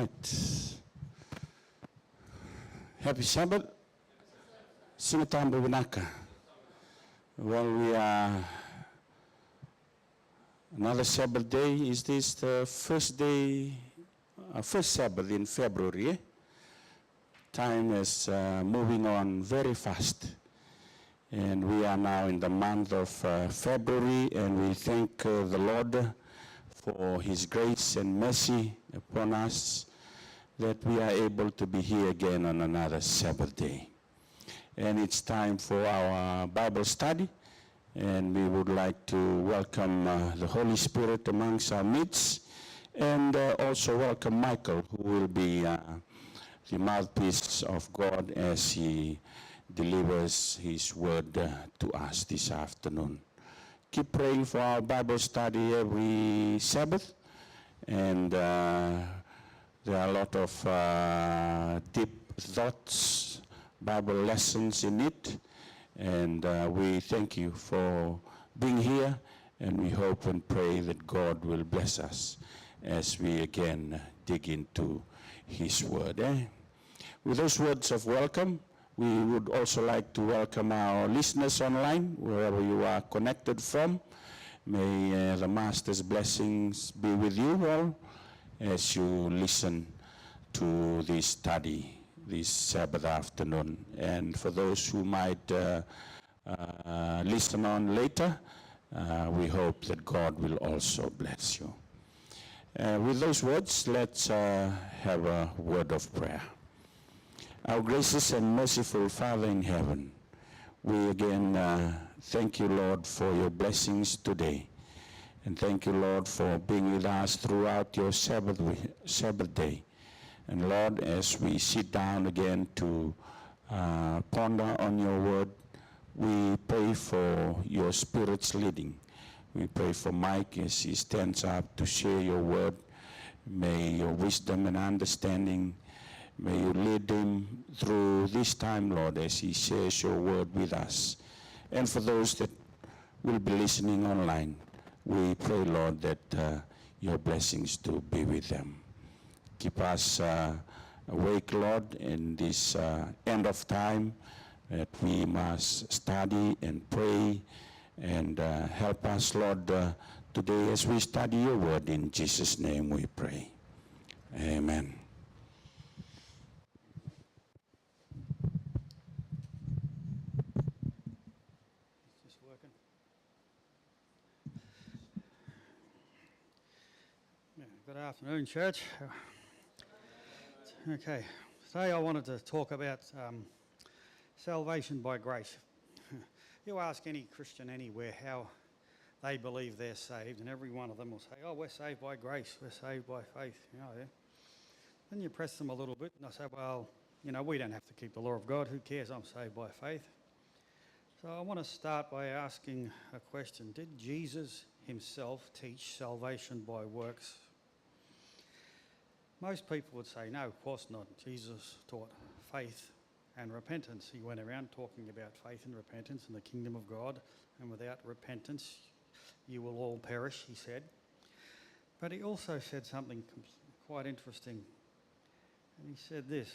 right. Happy Sabbath. Sinatambo Winaka. Well, we are another Sabbath day. Is this the first day, first Sabbath in February? Time is moving on very fast. And we are now in the month of February, and we thank the Lord for His grace and mercy upon us, that we are able to be here again on another Sabbath day. And it's time for our Bible study, and we would like to welcome the Holy Spirit amongst our midst, and also welcome Michael, who will be the mouthpiece of God as he delivers His word to us this afternoon. Keep praying for our Bible study every Sabbath, and there are a lot of deep thoughts, Bible lessons in it, and we thank you for being here, and we hope and pray that God will bless us as we again dig into His word. With those words of welcome, we would also like to welcome our listeners online, wherever you are connected from. May the Master's blessings be with you all as you listen to this study this Sabbath afternoon. And for those who might listen on later, we hope that God will also bless you. With those words, let's have a word of prayer. Our gracious and merciful Father in heaven, we again thank you, Lord, for your blessings today. And thank you, Lord, for being with us throughout your Sabbath day. And Lord, as we sit down again to ponder on your word, we pray for your Spirit's leading. We pray for Mike as he stands up to share your word. May your wisdom and understanding, may you lead him through this time, Lord, as he shares your word with us. And for those that will be listening online, we pray, Lord, that your blessings do be with them. Keep us awake, Lord, in this end of time, that we must study and pray, and help us, Lord, today as we study your word. In Jesus' name we pray. Amen. Is this working? Yeah, good afternoon, church. Okay, today I wanted to talk about salvation by grace. You ask any Christian anywhere how they believe they're saved, and every one of them will say, oh, we're saved by grace, we're saved by faith. You know, yeah. Then you press them a little bit, and I say, well, you know, we don't have to keep the law of God. Who cares? I'm saved by faith. So I want to start by asking a question. Did Jesus himself teach salvation by works? Most people would say, no, of course not. Jesus taught faith and repentance. He went around talking about faith and repentance and the kingdom of God, and without repentance you will all perish, he said. But he also said something quite interesting. And he said this: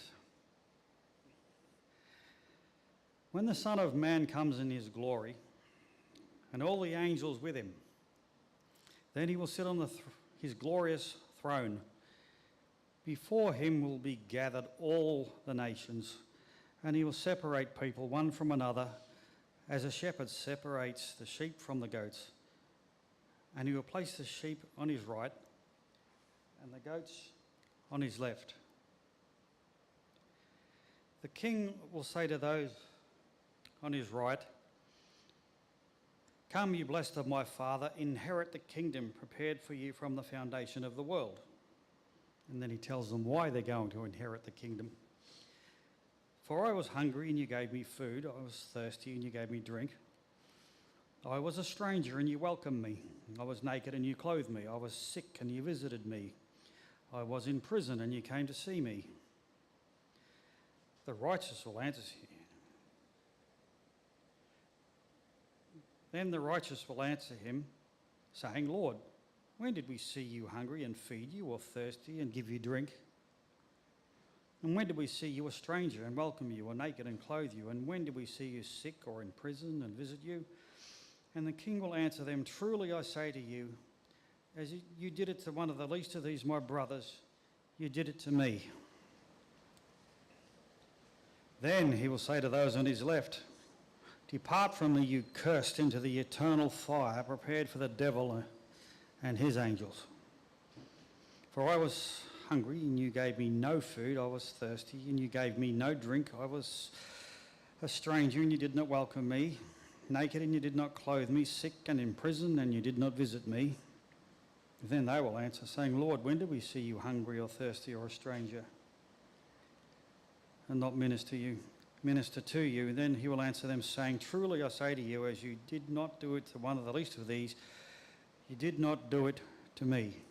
when the Son of Man comes in his glory, and all the angels with him, then he will sit on his glorious throne. Before him will be gathered all the nations, and he will separate people one from another, as a shepherd separates the sheep from the goats. And he will place the sheep on his right and the goats on his left. The king will say to those on his right, come, you blessed of my Father, inherit the kingdom prepared for you from the foundation of the world. And then he tells them why they're going to inherit the kingdom. For I was hungry and you gave me food. I was thirsty and you gave me drink. I was a stranger and you welcomed me. I was naked and you clothed me. I was sick and you visited me. I was in prison and you came to see me. The righteous will answer you. Then the righteous will answer him, saying, Lord, when did we see you hungry and feed you, or thirsty and give you drink? And when did we see you a stranger and welcome you, or naked and clothe you? And when did we see you sick or in prison and visit you?" And the king will answer them, "Truly I say to you, as you did it to one of the least of these my brothers, you did it to me." Then he will say to those on his left, "Depart from me, you cursed, into the eternal fire prepared for the devil and his angels. For I was hungry, and you gave me no food. I was thirsty, and you gave me no drink. I was a stranger, and you did not welcome me. Naked, and you did not clothe me. Sick and in prison, and you did not visit me." Then they will answer, saying, "Lord, when did we see you hungry or thirsty or a stranger, and not minister to you?" And then he will answer them, saying, "Truly I say to you, as you did not do it to one of the least of these, you did not do it to me."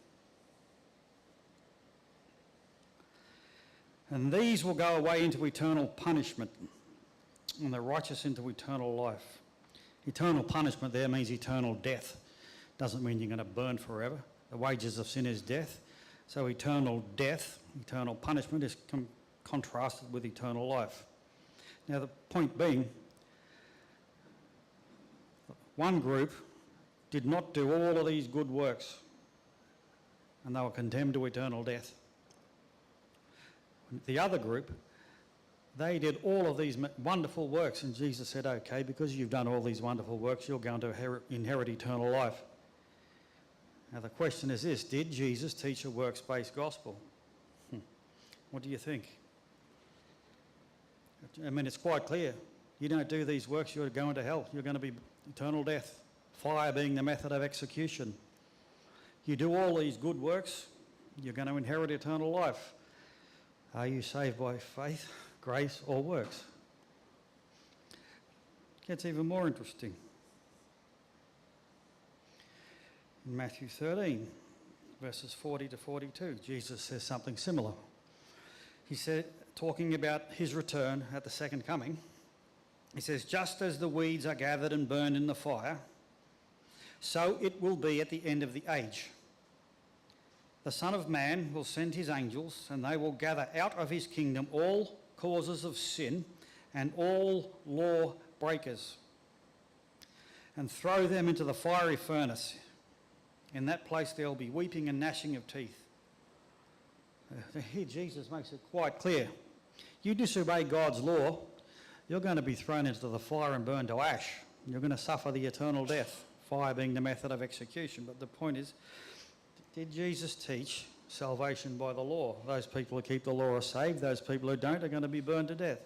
And these will go away into eternal punishment, and the righteous into eternal life. Eternal punishment there means eternal death. Doesn't mean you're going to burn forever. The wages of sin is death. So eternal death, eternal punishment is contrasted with eternal life. Now the point being, one group did not do all of these good works, and they were condemned to eternal death. The other group, they did all of these wonderful works, and Jesus said, "Okay, because you've done all these wonderful works, you're going to inherit eternal life." Now the question is this: did Jesus teach a works-based gospel? What do you think? I mean, it's quite clear. You don't do these works, you're going to hell. You're going to be eternal death, fire being the method of execution. You do all these good works, you're going to inherit eternal life. Are you saved by faith, grace, or works? It gets even more interesting. In Matthew 13, verses 40 to 42, Jesus says something similar. He said, talking about his return at the second coming, he says, "Just as the weeds are gathered and burned in the fire, so it will be at the end of the age. The Son of Man will send his angels, and they will gather out of his kingdom all causes of sin and all law breakers, and throw them into the fiery furnace. In that place there will be weeping and gnashing of teeth." Here Jesus makes it quite clear. You disobey God's law, you're going to be thrown into the fire and burned to ash. You're going to suffer the eternal death, fire being the method of execution. But the point is, did Jesus teach salvation by the law? Those people who keep the law are saved. Those people who don't are going to be burned to death.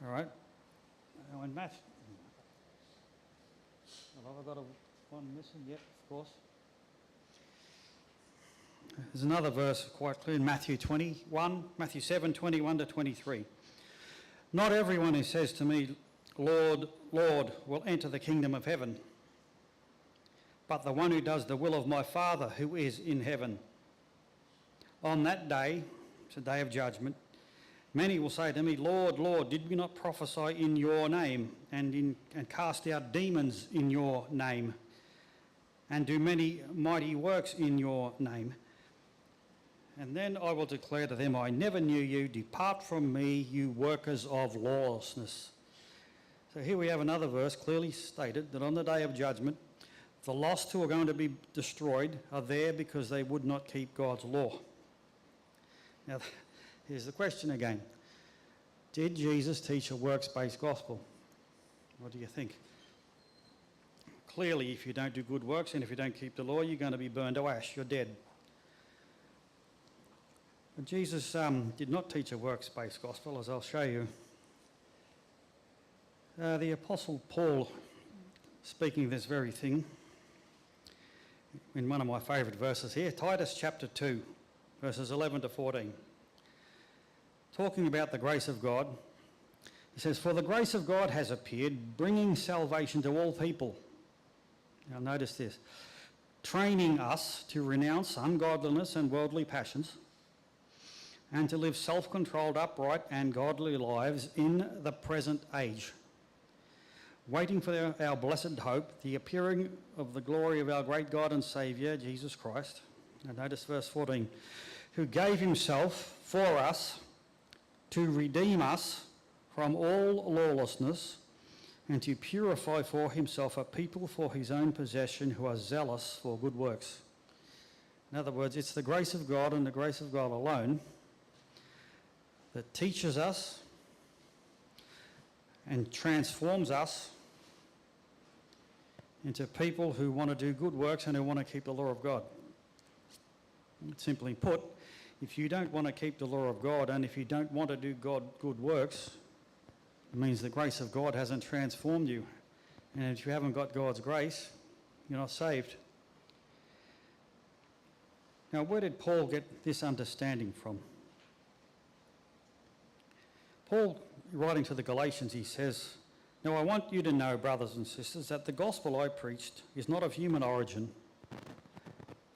All right. Now in Matthew, have I got one missing? Yep, of course. There's another verse quite clear in Matthew 7, 21 to 23. "Not everyone who says to me, 'Lord, Lord,' will enter the kingdom of heaven, but the one who does the will of my Father who is in heaven. On that day," it's a day of judgment, "many will say to me, 'Lord, Lord, did we not prophesy in your name and cast out demons in your name and do many mighty works in your name?' And then I will declare to them, 'I never knew you. Depart from me, you workers of lawlessness.'" So here we have another verse clearly stated that on the day of judgment, the lost who are going to be destroyed are there because they would not keep God's law. Now, here's the question again. Did Jesus teach a works-based gospel? What do you think? Clearly, if you don't do good works and if you don't keep the law, you're going to be burned to ash. You're dead. But Jesus did not teach a works-based gospel, as I'll show you. The Apostle Paul, speaking this very thing, in one of my favourite verses here, Titus chapter 2, verses 11 to 14. Talking about the grace of God, he says, "For the grace of God has appeared, bringing salvation to all people." Now notice this. "Training us to renounce ungodliness and worldly passions, and to live self-controlled, upright and godly lives in the present age, waiting for our blessed hope, the appearing of the glory of our great God and Saviour, Jesus Christ." And notice verse 14. Who gave himself for us to redeem us from all lawlessness and to purify for himself a people for his own possession who are zealous for good works. In other words, it's the grace of God and the grace of God alone that teaches us and transforms us into people who want to do good works and who want to keep the law of God. Simply put, if you don't want to keep the law of God and if you don't want to do good works, it means the grace of God hasn't transformed you. And if you haven't got God's grace, you're not saved. Now, where did Paul get this understanding from? Paul, writing to the Galatians, he says, "Now I want you to know, brothers and sisters, that the gospel I preached is not of human origin.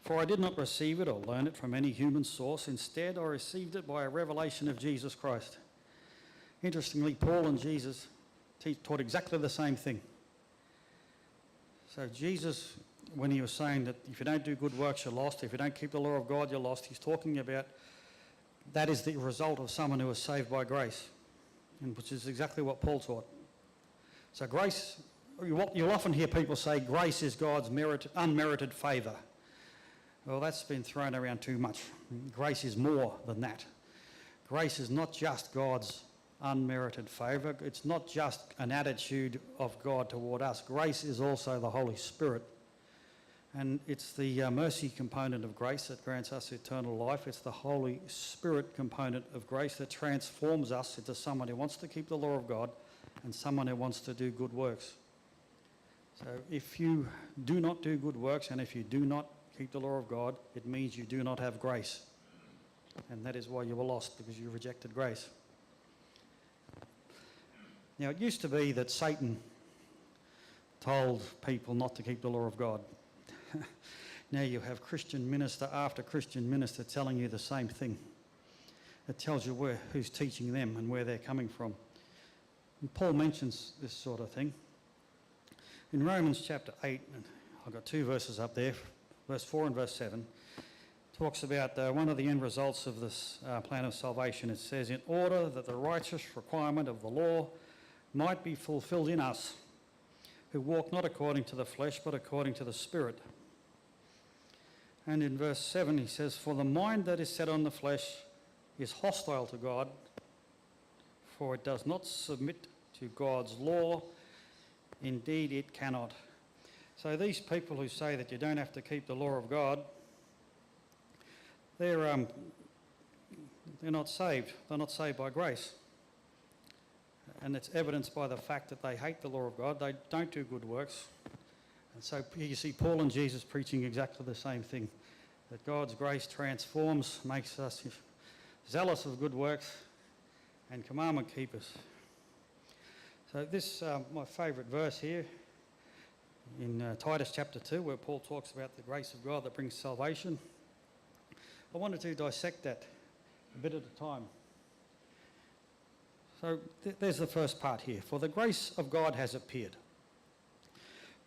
For I did not receive it or learn it from any human source. Instead, I received it by a revelation of Jesus Christ." Interestingly, Paul and Jesus taught exactly the same thing. So Jesus, when he was saying that if you don't do good works, you're lost. If you don't keep the law of God, you're lost. He's talking about that is the result of someone who is saved by grace, and which is exactly what Paul taught. So grace, you'll often hear people say grace is God's unmerited favour. Well, that's been thrown around too much. Grace is more than that. Grace is not just God's unmerited favour. It's not just an attitude of God toward us. Grace is also the Holy Spirit. And it's the mercy component of grace that grants us eternal life. It's the Holy Spirit component of grace that transforms us into someone who wants to keep the law of God and someone who wants to do good works. So if you do not do good works and if you do not keep the law of God, it means you do not have grace. And that is why you were lost, because you rejected grace. Now, it used to be that Satan told people not to keep the law of God. Now you have Christian minister after Christian minister telling you the same thing. It tells you who's teaching them and where they're coming from. And Paul mentions this sort of thing. In Romans chapter 8, and I've got two verses up there, verse 4 and verse 7, talks about one of the end results of this plan of salvation. It says, "In order that the righteous requirement of the law might be fulfilled in us, who walk not according to the flesh, but according to the Spirit." And in verse 7 he says, "For the mind that is set on the flesh is hostile to God, for it does not submit to God's law. Indeed, it cannot." So these people who say that you don't have to keep the law of God, they're not saved. They're not saved by grace. And it's evidenced by the fact that they hate the law of God. They don't do good works. And so you see Paul and Jesus preaching exactly the same thing, that God's grace transforms, makes us zealous of good works and commandment keepers. So this, my favourite verse here in Titus chapter 2, where Paul talks about the grace of God that brings salvation. I wanted to dissect that a bit at a time. So there's the first part here. "For the grace of God has appeared,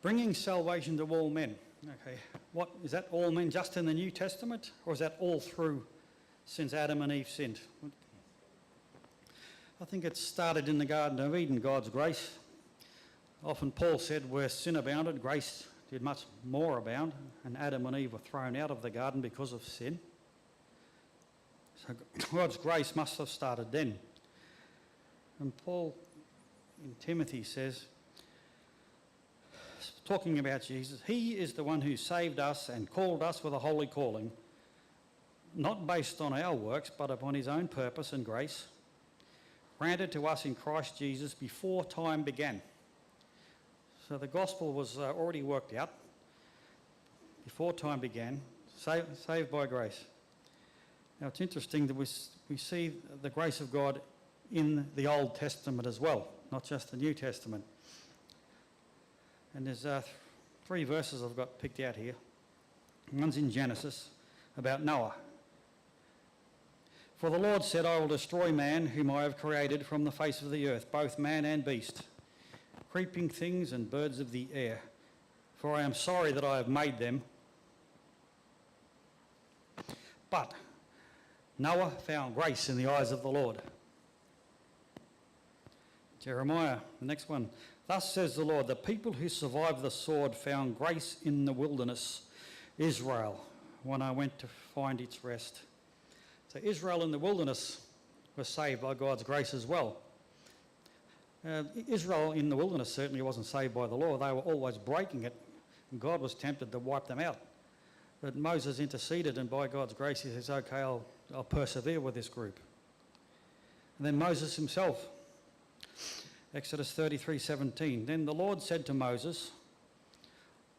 bringing salvation to all men." Okay, what is that, all men just in the New Testament, or is that all through since Adam and Eve sinned? I think it started in the Garden of Eden, God's grace. Often Paul said where sin abounded, grace did much more abound, and Adam and Eve were thrown out of the garden because of sin. So God's grace must have started then. And Paul in Timothy says, talking about Jesus, "He is the one who saved us and called us with a holy calling, not based on our works, but upon his own purpose and grace, granted to us in Christ Jesus before time began." So the gospel was already worked out before time began, saved by grace. Now it's interesting that we see the grace of God in the Old Testament as well, not just the New Testament. And there's 3 verses I've got picked out here. One's in Genesis about Noah. "For the Lord said, I will destroy man whom I have created from the face of the earth, both man and beast, creeping things and birds of the air. For I am sorry that I have made them." But Noah found grace in the eyes of the Lord. Jeremiah, the next one. Thus says the Lord, the people who survived the sword found grace in the wilderness, Israel, when I went to find its rest. So Israel in the wilderness was saved by God's grace as well. Israel in the wilderness certainly wasn't saved by the law. They were always breaking it, and God was tempted to wipe them out. But Moses interceded, and by God's grace he says, okay, I'll persevere with this group. And then Moses himself, Exodus 33:17. Then the Lord said to Moses,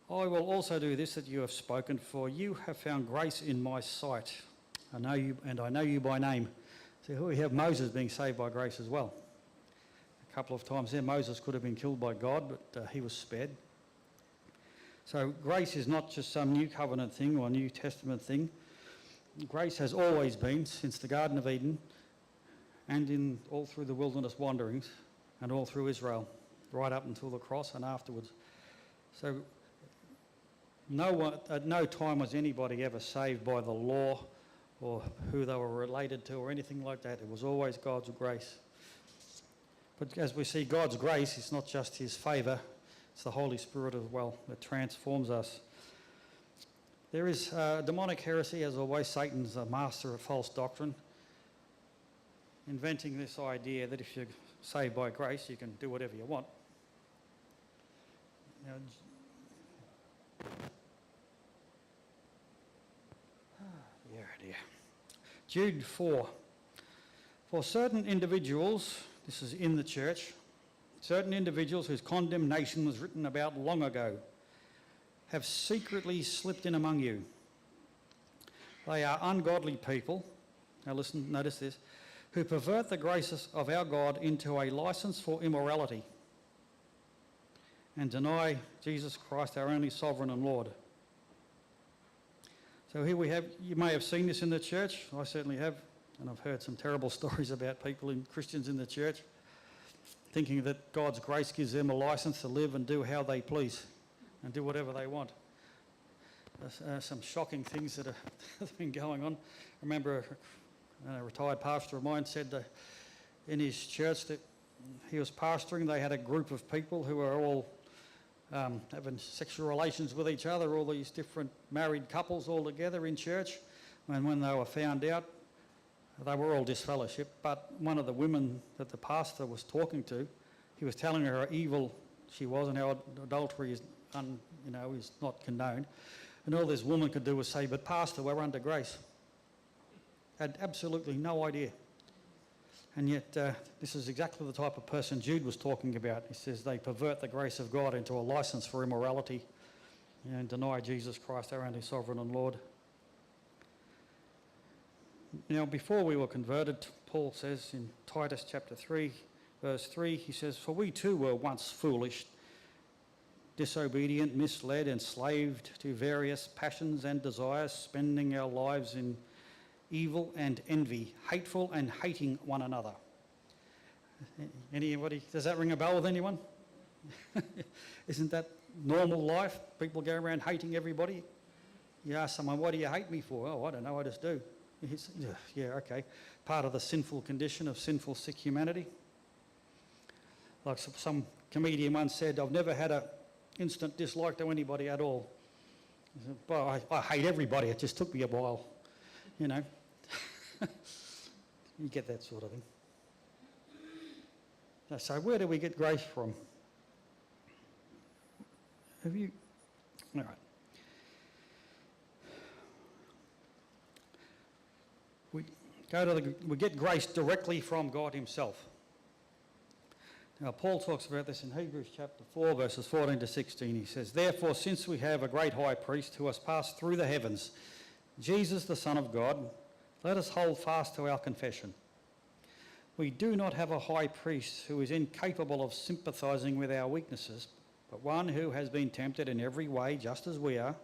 I will also do this that you have spoken, for you have found grace in my sight. I know you, and I know you by name. So here we have Moses being saved by grace as well. A couple of times there, Moses could have been killed by God, but he was spared. So grace is not just some new covenant thing or New Testament thing. Grace has always been, since the Garden of Eden, and all through the wilderness wanderings, and all through Israel, right up until the cross and afterwards. So at no time was anybody ever saved by the law or who they were related to or anything like that. It was always God's grace. But as we see, God's grace is not just his favour, it's the Holy Spirit as well that transforms us. There is demonic heresy, as always. Satan's a master of false doctrine, inventing this idea that if you're saved by grace, you can do whatever you want. Now, dear. Jude 4. For certain individuals, this is in the church, certain individuals whose condemnation was written about long ago have secretly slipped in among you. They are ungodly people. Now listen, notice this. Who pervert the graces of our God into a license for immorality and deny Jesus Christ, our only sovereign and Lord. So here we have, you may have seen this in the church, I certainly have, and I've heard some terrible stories about people, Christians in the church, thinking that God's grace gives them a license to live and do how they please and do whatever they want. Some shocking things that have been going on. I remember a retired pastor of mine said in his church that he was pastoring, they had a group of people who were all having sexual relations with each other, all these different married couples all together in church. And when they were found out, they were all disfellowshipped. But one of the women that the pastor was talking to, he was telling her how evil she was and how adultery is, is not condoned. And all this woman could do was say, but pastor, we're under grace. Had absolutely no idea. And yet this is exactly the type of person Jude was talking about. He says they pervert the grace of God into a license for immorality and deny Jesus Christ, our only sovereign and Lord. Now, before we were converted, Paul says in Titus chapter 3, verse 3, he says, for we too were once foolish, disobedient, misled, enslaved to various passions and desires, spending our lives in evil and envy, hateful and hating one another. Anybody, does that ring a bell with anyone? Isn't that normal life? People go around hating everybody. You ask someone, what do you hate me for? Oh, I don't know, I just do. Yeah, okay. Part of the sinful condition of sinful, sick humanity. Like some comedian once said, I've never had an instant dislike to anybody at all. Well, I hate everybody, it just took me a while. You know, you get that sort of thing. So where do we get grace from? All right. We get grace directly from God himself. Now, Paul talks about this in Hebrews chapter 4, verses 14 to 16. He says, therefore, since we have a great high priest who has passed through the heavens, Jesus, the Son of God, let us hold fast to our confession. We do not have a high priest who is incapable of sympathising with our weaknesses, but one who has been tempted in every way, just as we are,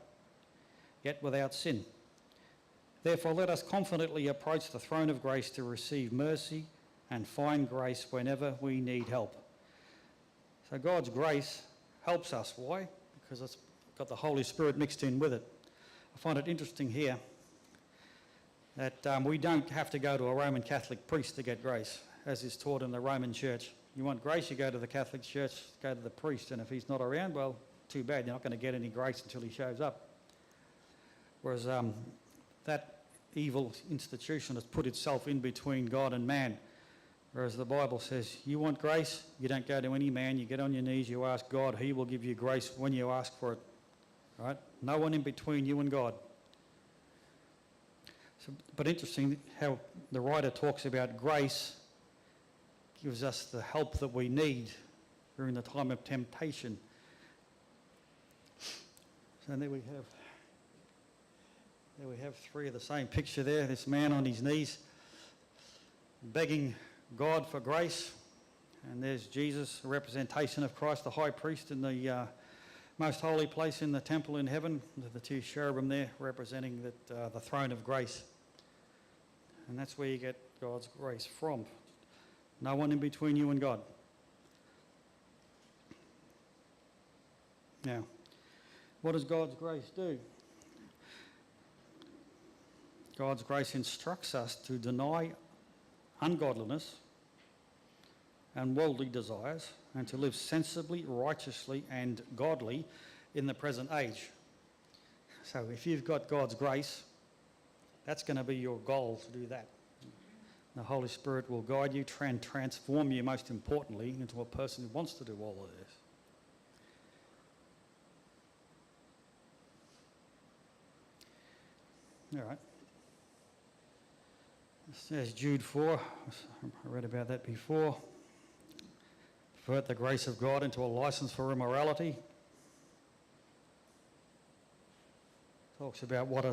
yet without sin. Therefore, let us confidently approach the throne of grace to receive mercy and find grace whenever we need help. So God's grace helps us. Why? Because it's got the Holy Spirit mixed in with it. I find it interesting here. that we don't have to go to a Roman Catholic priest to get grace, as is taught in the Roman Church. You want grace, you go to the Catholic Church, go to the priest, and if he's not around, well, too bad, you're not going to get any grace until he shows up. Whereas that evil institution has put itself in between God and man. Whereas the Bible says, you want grace, you don't go to any man, you get on your knees, you ask God, he will give you grace when you ask for it. All right? No one in between you and God. So, but interesting how the writer talks about grace gives us the help that we need during the time of temptation. So there we have three of the same picture there. This man on his knees begging God for grace, and there's Jesus, a representation of Christ, the high priest in the most holy place in the temple in heaven, with the two cherubim there representing the throne of grace. And that's where you get God's grace from. No one in between you and God. Now, what does God's grace do? God's grace instructs us to deny ungodliness and worldly desires and to live sensibly, righteously and godly in the present age. So if you've got God's grace, that's going to be your goal to do that. The Holy Spirit will guide you and transform you, most importantly, into a person who wants to do all of this. All right. As Jude 4, I read about that before. Pervert the grace of God into a license for immorality. Talks about what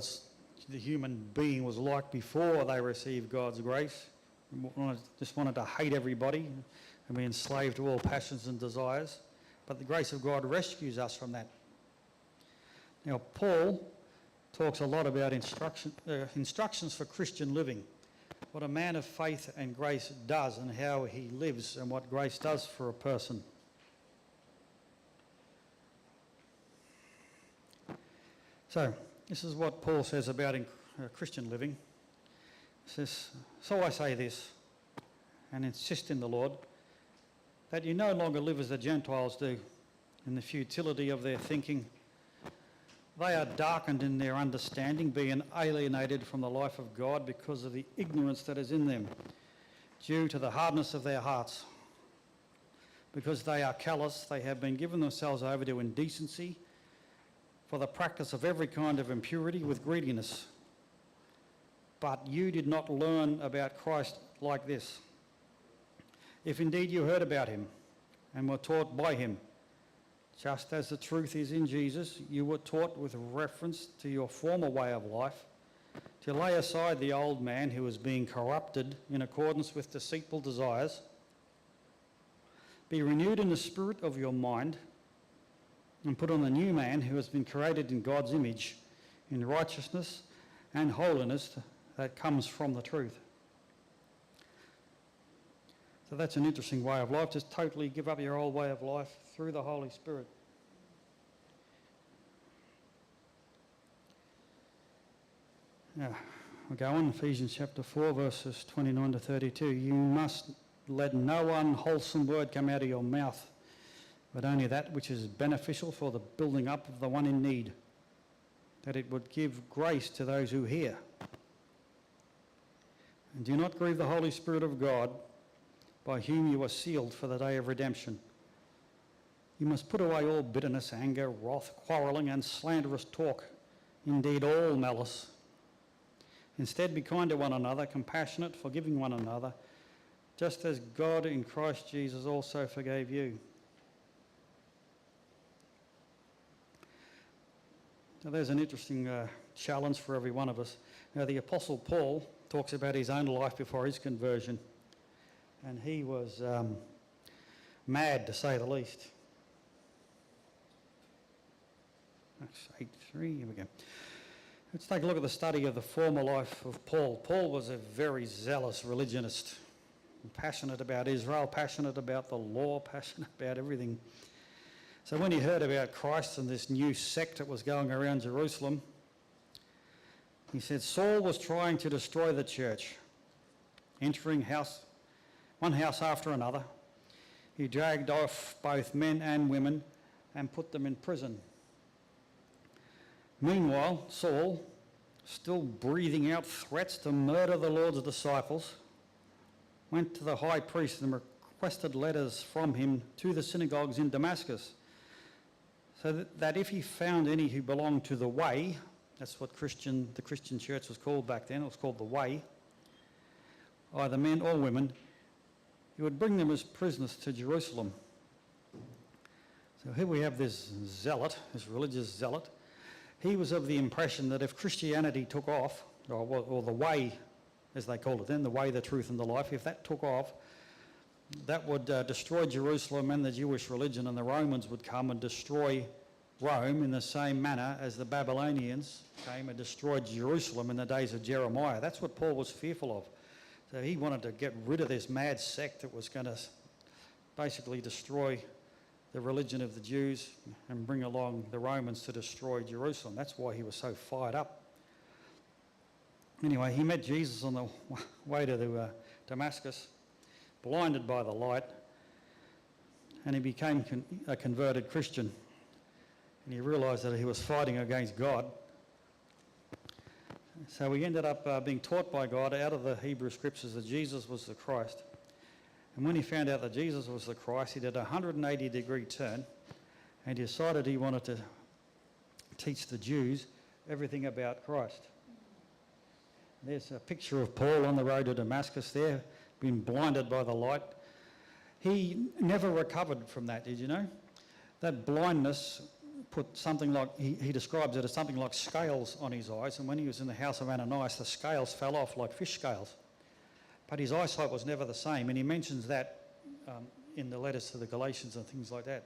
the human being was like before they received God's grace. Just wanted to hate everybody and be enslaved to all passions and desires. But the grace of God rescues us from that. Now, Paul talks a lot about instructions for Christian living, what a man of faith and grace does and how he lives and what grace does for a person. So, this is what Paul says about Christian living. He says, so I say this, and insist in the Lord, that you no longer live as the Gentiles do, in the futility of their thinking. They are darkened in their understanding, being alienated from the life of God because of the ignorance that is in them, due to the hardness of their hearts. Because they are callous, they have been given themselves over to indecency, for the practice of every kind of impurity with greediness. But you did not learn about Christ like this. If indeed you heard about him and were taught by him, just as the truth is in Jesus, you were taught with reference to your former way of life, to lay aside the old man who is being corrupted in accordance with deceitful desires. Be renewed in the spirit of your mind, and put on the new man who has been created in God's image, in righteousness and holiness that comes from the truth. So that's an interesting way of life. Just totally give up your old way of life through the Holy Spirit. Now, we'll go on, Ephesians chapter 4, verses 29 to 32. You must let no unwholesome word come out of your mouth, but only that which is beneficial for the building up of the one in need, that it would give grace to those who hear. And do not grieve the Holy Spirit of God, by whom you are sealed for the day of redemption. You must put away all bitterness, anger, wrath, quarrelling, and slanderous talk, indeed all malice. Instead, be kind to one another, compassionate, forgiving one another, just as God in Christ Jesus also forgave you. Now, there's an interesting challenge for every one of us. Now, the Apostle Paul talks about his own life before his conversion, and he was mad, to say the least. That's 8:3, here we go. Let's take a look at the study of the former life of Paul. Paul was a very zealous religionist, passionate about Israel, passionate about the law, passionate about everything. So when he heard about Christ and this new sect that was going around Jerusalem, He said, Saul was trying to destroy the church, entering one house after another. He dragged off both men and women and put them in prison. Meanwhile, Saul, still breathing out threats to murder the Lord's disciples, went to the high priest and requested letters from him to the synagogues in Damascus, so that if he found any who belonged to the Way, that's what the Christian church was called back then, it was called the Way, either men or women, he would bring them as prisoners to Jerusalem. So here we have this zealot, this religious zealot. He was of the impression that if Christianity took off, or the Way, as they called it then, the Way, the Truth and the Life, if that took off, that would destroy Jerusalem and the Jewish religion, and the Romans would come and destroy Rome in the same manner as the Babylonians came and destroyed Jerusalem in the days of Jeremiah. That's what Paul was fearful of. So he wanted to get rid of this mad sect that was going to basically destroy the religion of the Jews and bring along the Romans to destroy Jerusalem. That's why he was so fired up. Anyway, he met Jesus on the way to Damascus, blinded by the light, and he became a converted Christian. And he realised that he was fighting against God. So he ended up being taught by God out of the Hebrew Scriptures that Jesus was the Christ. And when he found out that Jesus was the Christ, he did a 180-degree turn and decided he wanted to teach the Jews everything about Christ. There's a picture of Paul on the road to Damascus there, being blinded by the light. He never recovered from that, did you know? That blindness put something like, he describes it as something like scales on his eyes, and when he was in the house of Ananias, the scales fell off like fish scales. But his eyesight was never the same, and he mentions that in the letters to the Galatians and things like that.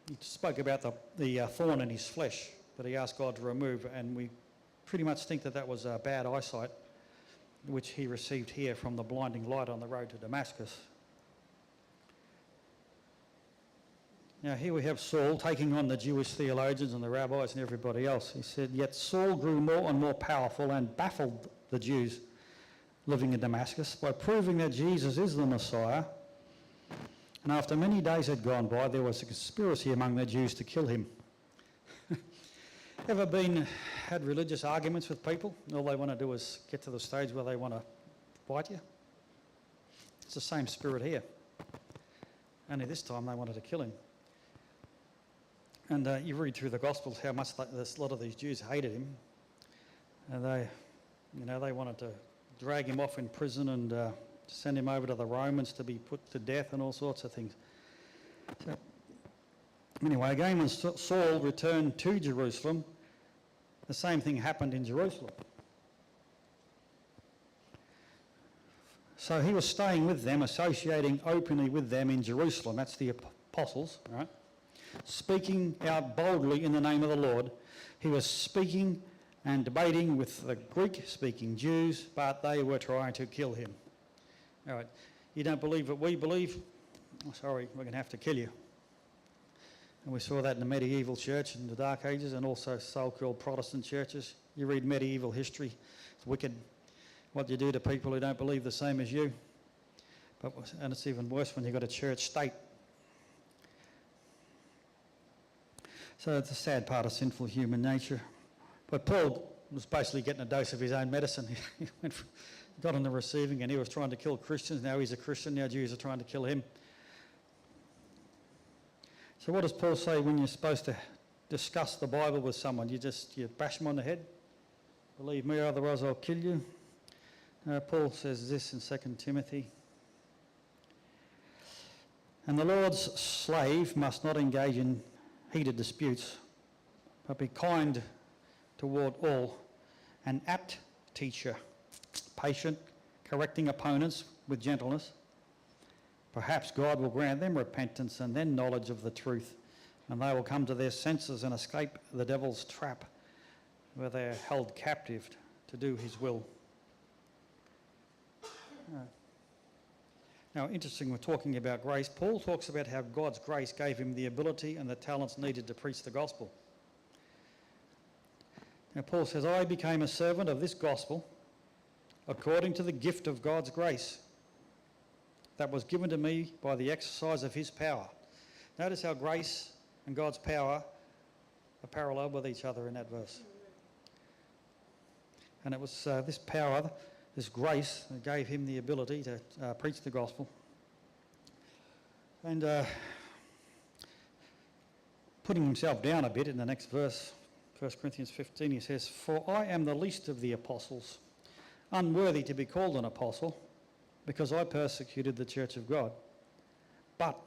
He spoke about the thorn in his flesh that he asked God to remove, and we pretty much think that was bad eyesight, which he received here from the blinding light on the road to Damascus. Now here we have Saul taking on the Jewish theologians and the rabbis and everybody else. He said, yet Saul grew more and more powerful and baffled the Jews living in Damascus by proving that Jesus is the Messiah. And after many days had gone by, there was a conspiracy among the Jews to kill him. Ever had religious arguments with people? All they want to do is get to the stage where they want to fight you. It's the same spirit here. Only this time they wanted to kill him. And you read through the Gospels how much a lot of these Jews hated him. And they wanted to drag him off in prison and send him over to the Romans to be put to death and all sorts of things. So, anyway, again, when Saul returned to Jerusalem, the same thing happened in Jerusalem. So he was staying with them, associating openly with them in Jerusalem. That's the apostles, right? Speaking out boldly in the name of the Lord. He was speaking and debating with the Greek-speaking Jews, but they were trying to kill him. All right, you don't believe what we believe? Oh, sorry, we're going to have to kill you. And we saw that in the medieval church in the Dark Ages, and also so-called Protestant churches. You read medieval history, it's wicked what you do to people who don't believe the same as you. And it's even worse when you've got a church state. So it's a sad part of sinful human nature. But Paul was basically getting a dose of his own medicine. He got on the receiving, and he was trying to kill Christians. Now he's a Christian, now Jews are trying to kill him. So what does Paul say when you're supposed to discuss the Bible with someone? You bash them on the head? Believe me, otherwise I'll kill you. Paul says this in 2 Timothy. And the Lord's slave must not engage in heated disputes, but be kind toward all, an apt teacher, patient, correcting opponents with gentleness. Perhaps God will grant them repentance and then knowledge of the truth, and they will come to their senses and escape the devil's trap, where they are held captive to do his will. Now, interesting, we're talking about grace. Paul talks about how God's grace gave him the ability and the talents needed to preach the gospel. Now Paul says, I became a servant of this gospel according to the gift of God's grace that was given to me by the exercise of his power. Notice how grace and God's power are parallel with each other in that verse. And it was this power, this grace, that gave him the ability to preach the gospel. And putting himself down a bit in the next verse, 1 Corinthians 15, he says, For I am the least of the apostles, unworthy to be called an apostle, because I persecuted the church of God. But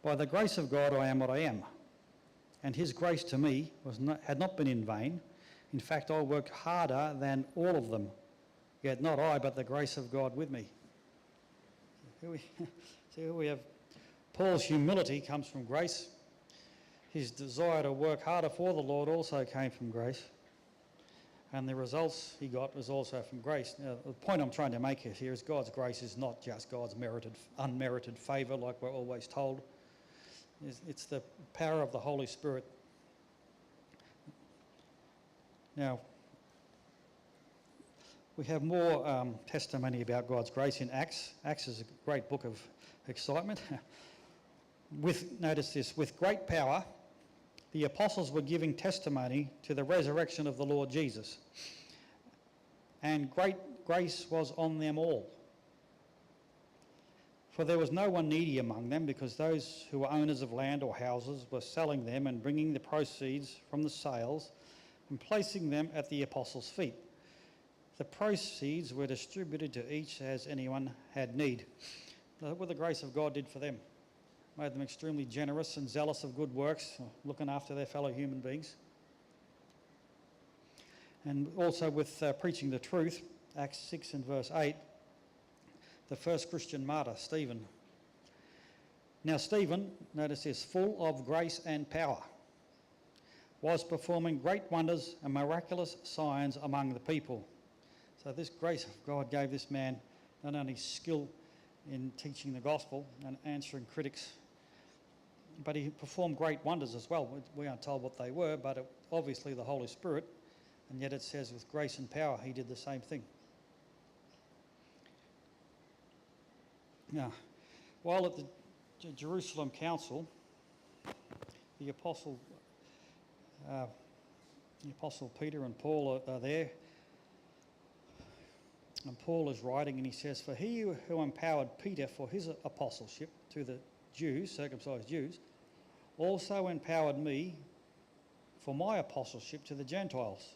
by the grace of God I am what I am. And his grace to me had not been in vain. In fact, I worked harder than all of them. Yet not I, but the grace of God with me. Here we have Paul's humility comes from grace. His desire to work harder for the Lord also came from grace. And the results he got was also from grace. Now, the point I'm trying to make here is God's grace is not just God's unmerited favour like we're always told. It's the power of the Holy Spirit. Now, we have more testimony about God's grace in Acts. Acts is a great book of excitement. Notice this, with great power, the apostles were giving testimony to the resurrection of the Lord Jesus. And great grace was on them all. For there was no one needy among them, because those who were owners of land or houses were selling them and bringing the proceeds from the sales and placing them at the apostles' feet. The proceeds were distributed to each as anyone had need. Look what the grace of God did for them. Made them extremely generous and zealous of good works, looking after their fellow human beings. And also with preaching the truth, Acts 6 and verse 8, the first Christian martyr, Stephen. Now Stephen, notice this, full of grace and power, was performing great wonders and miraculous signs among the people. So this grace of God gave this man not only skill in teaching the gospel and answering critics, but he performed great wonders as well. We aren't told what they were, but obviously the Holy Spirit, and yet it says with grace and power he did the same thing. Now, while at the Jerusalem Council, the Apostle Peter and Paul are there, and Paul is writing and he says, For he who empowered Peter for his apostleship to the Jews, circumcised Jews, also empowered me for my apostleship to the Gentiles.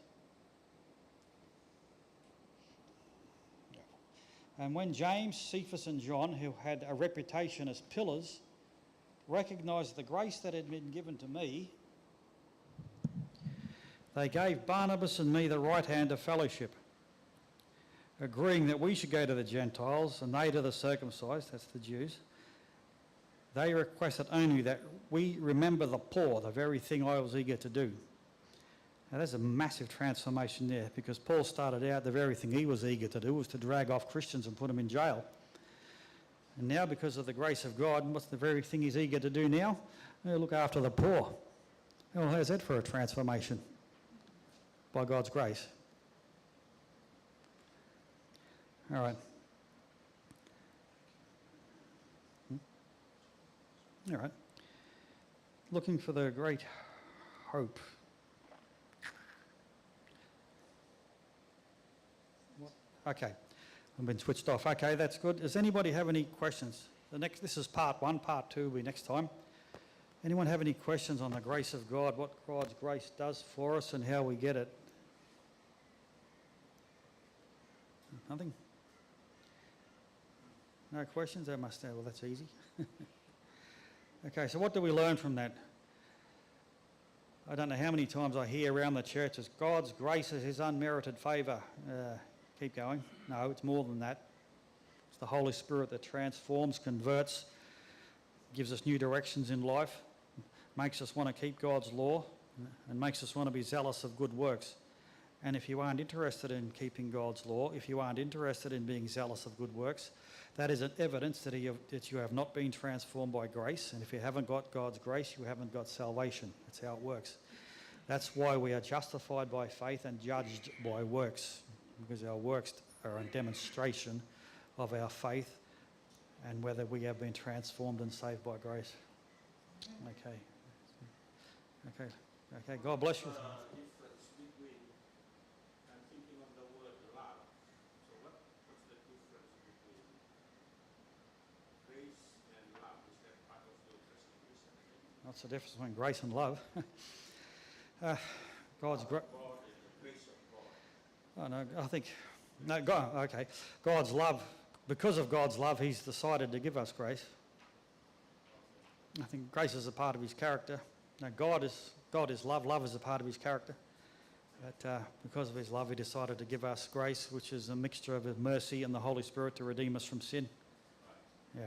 And when James, Cephas and John, who had a reputation as pillars, recognised the grace that had been given to me, they gave Barnabas and me the right hand of fellowship, agreeing that we should go to the Gentiles and they to the circumcised, that's the Jews. They requested only that we remember the poor, the very thing I was eager to do. Now there's a massive transformation there, because Paul started out, the very thing he was eager to do was to drag off Christians and put them in jail. And now, because of the grace of God, what's the very thing he's eager to do now? Look after the poor. Well, how's that for a transformation? By God's grace. All right. All right. Looking for the great hope. Okay. I've been switched off. Okay, that's good. Does anybody have any questions? This is part one. Part two will be next time. Anyone have any questions on the grace of God, what God's grace does for us and how we get it? Nothing? No questions? I must have. Well, that's easy. Okay, so what do we learn from that? I don't know how many times I hear around the church is God's grace is his unmerited favour. Keep going. No, it's more than that. It's the Holy Spirit that transforms, converts, gives us new directions in life, makes us want to keep God's law and makes us want to be zealous of good works. And if you aren't interested in keeping God's law, if you aren't interested in being zealous of good works, that is an evidence that you have not been transformed by grace. And if you haven't got God's grace, you haven't got salvation. That's how it works. That's why we are justified by faith and judged by works, because our works are a demonstration of our faith and whether we have been transformed and saved by grace. Okay. Okay. Okay. God bless you. Difference between, I'm thinking of the word love. So what's the difference between grace and love? Is that part of your justification? What's the difference between grace and love? God's grace. God and the grace of God. Oh, no, I think, no, God, okay. God's love, because of God's love, He's decided to give us grace. I think grace is a part of His character. No, God is love. Love is a part of His character. But because of His love, He decided to give us grace, which is a mixture of His mercy and the Holy Spirit to redeem us from sin. Yeah.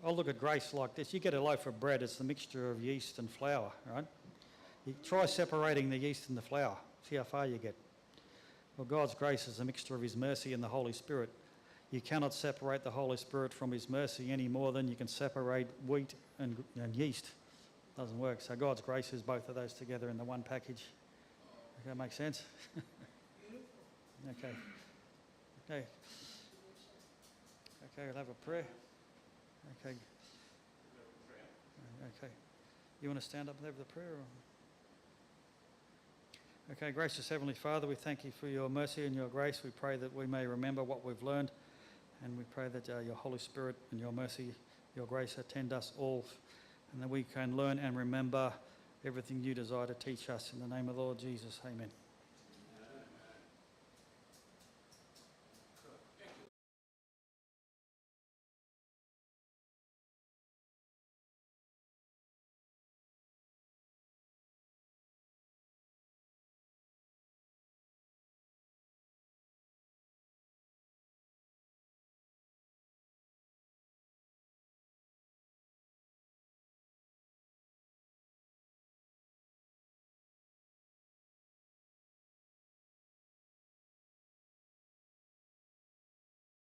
I'll look at grace like this. You get a loaf of bread, it's the mixture of yeast and flour, right? You try separating the yeast and the flour. See how far you get. Well, God's grace is a mixture of His mercy and the Holy Spirit. You cannot separate the Holy Spirit from His mercy any more than you can separate wheat and yeast. Doesn't work. So God's grace is both of those together in the one package. Does that make sense? Okay. Okay. Okay, we'll have a prayer. Okay. Okay. You want to stand up and have the prayer? Or? Okay, gracious Heavenly Father, we thank You for Your mercy and Your grace. We pray that we may remember what we've learned, and we pray that Your Holy Spirit and Your mercy, Your grace attend us all, and that we can learn and remember everything You desire to teach us. In the name of the Lord Jesus, amen.